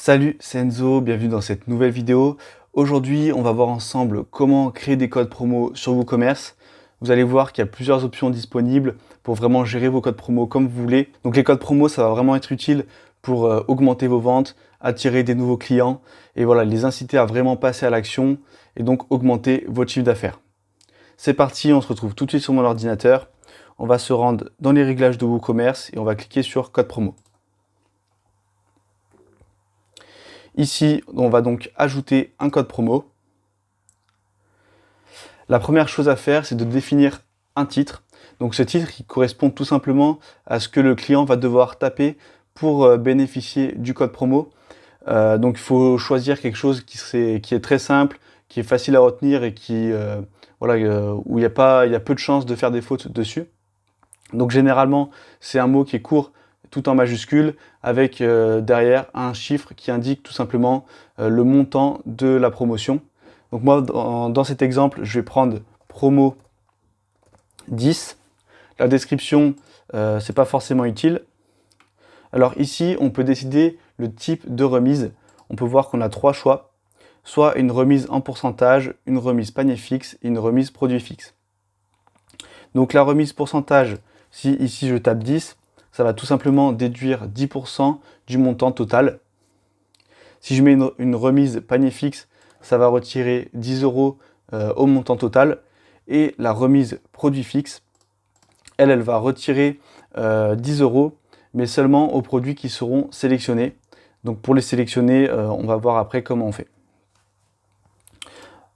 Salut, c'est Enzo, bienvenue dans cette nouvelle vidéo. Aujourd'hui, on va voir ensemble comment créer des codes promo sur WooCommerce. Vous allez voir qu'il y a plusieurs options disponibles pour vraiment gérer vos codes promo comme vous voulez. Donc les codes promo, ça va vraiment être utile pour augmenter vos ventes, attirer des nouveaux clients et voilà, les inciter à vraiment passer à l'action et donc augmenter votre chiffre d'affaires. C'est parti, on se retrouve tout de suite sur mon ordinateur. On va se rendre dans les réglages de WooCommerce et on va cliquer sur code promo. Ici, on va donc ajouter un code promo. La première chose à faire, c'est de définir un titre. Donc ce titre, il correspond tout simplement à ce que le client va devoir taper pour bénéficier du code promo. Donc il faut choisir quelque chose qui est très simple, qui est facile à retenir et où il y a peu de chances de faire des fautes dessus. Donc généralement, c'est un mot qui est court, tout en majuscule, avec derrière un chiffre qui indique tout simplement le montant de la promotion. Donc moi, dans cet exemple, je vais prendre promo 10. La description, c'est pas forcément utile. Alors ici, on peut décider le type de remise. On peut voir qu'on a trois choix. Soit une remise en pourcentage, une remise panier fixe et une remise produit fixe. Donc la remise pourcentage, si ici je tape 10, ça va tout simplement déduire 10% du montant total. Si je mets une remise panier fixe, ça va retirer 10 € au montant total. Et la remise produit fixe, elle va retirer 10 €, mais seulement aux produits qui seront sélectionnés. Donc pour les sélectionner, on va voir après comment on fait.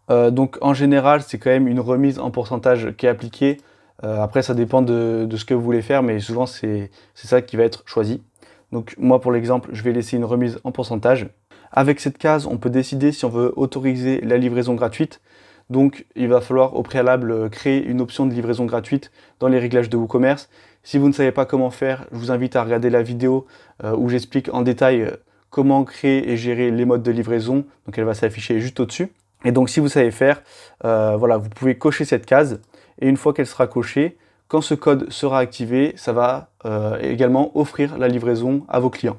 Donc en général, c'est quand même une remise en pourcentage qui est appliquée. Après, ça dépend de ce que vous voulez faire, mais souvent c'est ça qui va être choisi. Donc moi, pour l'exemple, je vais laisser une remise en pourcentage. Avec cette case, on peut décider si on veut autoriser la livraison gratuite. Donc il va falloir au préalable créer une option de livraison gratuite dans les réglages de WooCommerce. Si vous ne savez pas comment faire, je vous invite à regarder la vidéo où j'explique en détail comment créer et gérer les modes de livraison. Donc elle va s'afficher juste au-dessus. Et donc si vous savez faire, voilà, vous pouvez cocher cette case. Et une fois qu'elle sera cochée, quand ce code sera activé, ça va également offrir la livraison à vos clients.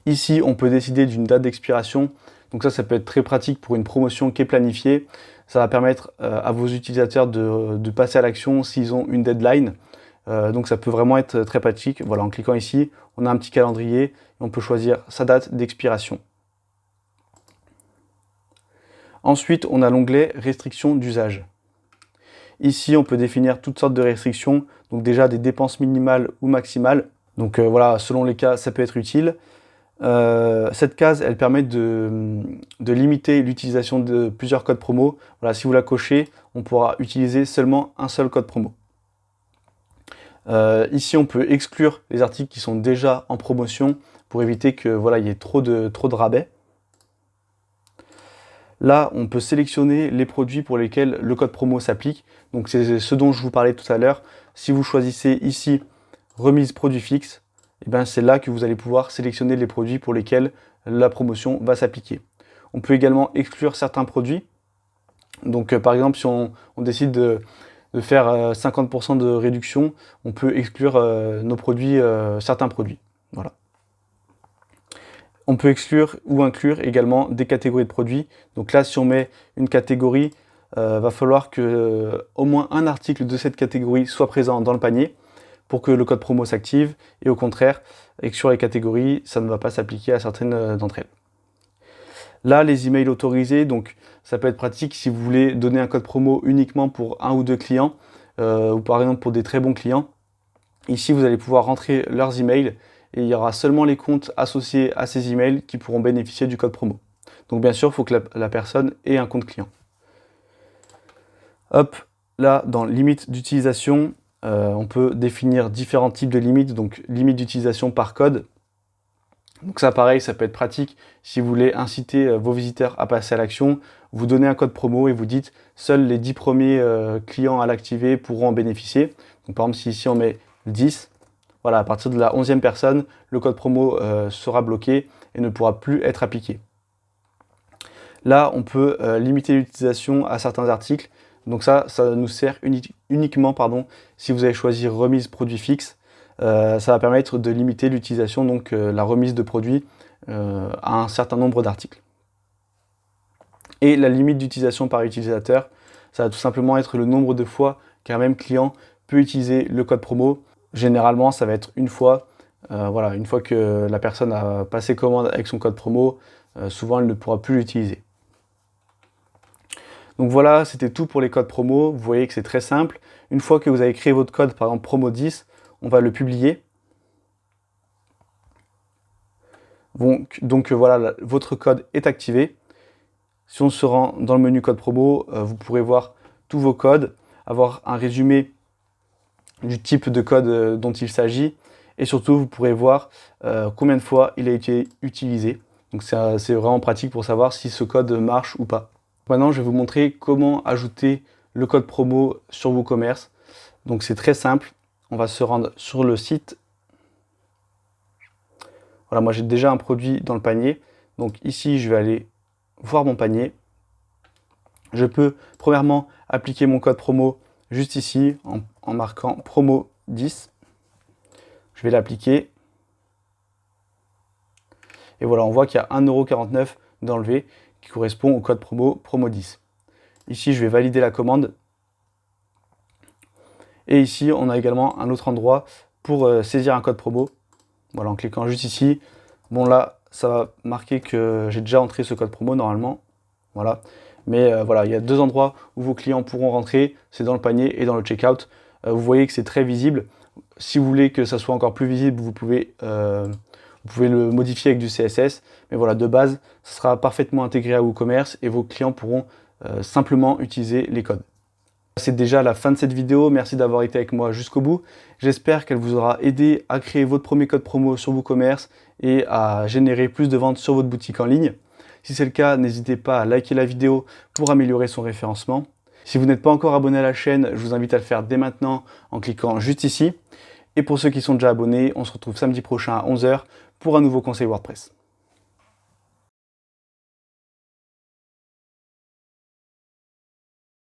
Ici, on peut décider d'une date d'expiration. Donc ça peut être très pratique pour une promotion qui est planifiée. Ça va permettre à vos utilisateurs de passer à l'action s'ils ont une deadline. Donc ça peut vraiment être très pratique. Voilà, en cliquant ici, on a un petit calendrier et on peut choisir sa date d'expiration. Ensuite, on a l'onglet restrictions d'usage. Ici, on peut définir toutes sortes de restrictions, donc déjà des dépenses minimales ou maximales. Donc voilà, selon les cas, ça peut être utile. Cette case, elle permet de limiter l'utilisation de plusieurs codes promo. Voilà, si vous la cochez, on pourra utiliser seulement un seul code promo. Ici, on peut exclure les articles qui sont déjà en promotion pour éviter que voilà, il y ait trop de rabais. Là, on peut sélectionner les produits pour lesquels le code promo s'applique. Donc c'est ce dont je vous parlais tout à l'heure. Si vous choisissez ici remise produit fixe, et bien c'est là que vous allez pouvoir sélectionner les produits pour lesquels la promotion va s'appliquer. On peut également exclure certains produits. Donc par exemple, si on décide de faire 50% de réduction, on peut exclure nos produits, certains produits. Voilà. On peut exclure ou inclure également des catégories de produits. Donc là, si on met une catégorie, va falloir que au moins un article de cette catégorie soit présent dans le panier pour que le code promo s'active. Et au contraire, exclure les catégories, ça ne va pas s'appliquer à certaines d'entre elles. Là, les emails autorisés, donc ça peut être pratique si vous voulez donner un code promo uniquement pour un ou deux clients, ou par exemple pour des très bons clients. Ici, vous allez pouvoir rentrer leurs emails et il y aura seulement les comptes associés à ces emails qui pourront bénéficier du code promo. Donc bien sûr, il faut que la personne ait un compte client. Hop, là, dans limite d'utilisation, on peut définir différents types de limites, donc limite d'utilisation par code. Donc ça, pareil, ça peut être pratique si vous voulez inciter vos visiteurs à passer à l'action. Vous donnez un code promo et vous dites seuls les 10 premiers clients à l'activer pourront en bénéficier. Donc par exemple, si ici on met 10, voilà, à partir de la 11e personne, le code promo sera bloqué et ne pourra plus être appliqué. Là, on peut limiter l'utilisation à certains articles. Donc ça nous sert uniquement si vous avez choisi remise produit fixe. ça va permettre de limiter l'utilisation, donc la remise de produits à un certain nombre d'articles. Et la limite d'utilisation par utilisateur, ça va tout simplement être le nombre de fois qu'un même client peut utiliser le code promo. Généralement, ça va être une fois. Voilà, une fois que la personne a passé commande avec son code promo, souvent elle ne pourra plus l'utiliser. Donc voilà, c'était tout pour les codes promo. Vous voyez que c'est très simple. Une fois que vous avez créé votre code, par exemple promo 10, on va le publier. Donc voilà, votre code est activé. Si on se rend dans le menu code promo, vous pourrez voir tous vos codes, avoir un résumé du type de code dont il s'agit, et surtout vous pourrez voir combien de fois il a été utilisé. Donc c'est vraiment pratique pour savoir si ce code marche ou pas. Maintenant, je vais vous montrer comment ajouter le code promo sur WooCommerce. Donc c'est très simple, on va se rendre sur le site. Voilà, moi j'ai déjà un produit dans le panier, donc ici je vais aller voir mon panier. Je peux premièrement appliquer mon code promo juste ici en marquant promo 10. Je vais l'appliquer. Et voilà, on voit qu'il y a 1,49 € d'enlevé qui correspond au code promo 10. Ici, je vais valider la commande. Et ici, on a également un autre endroit pour saisir un code promo. Voilà, en cliquant juste ici. Bon là, ça va marquer que j'ai déjà entré ce code promo normalement. Voilà. Mais voilà, il y a deux endroits où vos clients pourront rentrer, c'est dans le panier et dans le checkout. Vous voyez que c'est très visible. Si vous voulez que ça soit encore plus visible, vous pouvez le modifier avec du CSS. Mais voilà, de base, ça sera parfaitement intégré à WooCommerce et vos clients pourront simplement utiliser les codes. C'est déjà la fin de cette vidéo, merci d'avoir été avec moi jusqu'au bout. J'espère qu'elle vous aura aidé à créer votre premier code promo sur WooCommerce et à générer plus de ventes sur votre boutique en ligne. Si c'est le cas, n'hésitez pas à liker la vidéo pour améliorer son référencement. Si vous n'êtes pas encore abonné à la chaîne, je vous invite à le faire dès maintenant en cliquant juste ici. Et pour ceux qui sont déjà abonnés, on se retrouve samedi prochain à 11 h pour un nouveau conseil WordPress.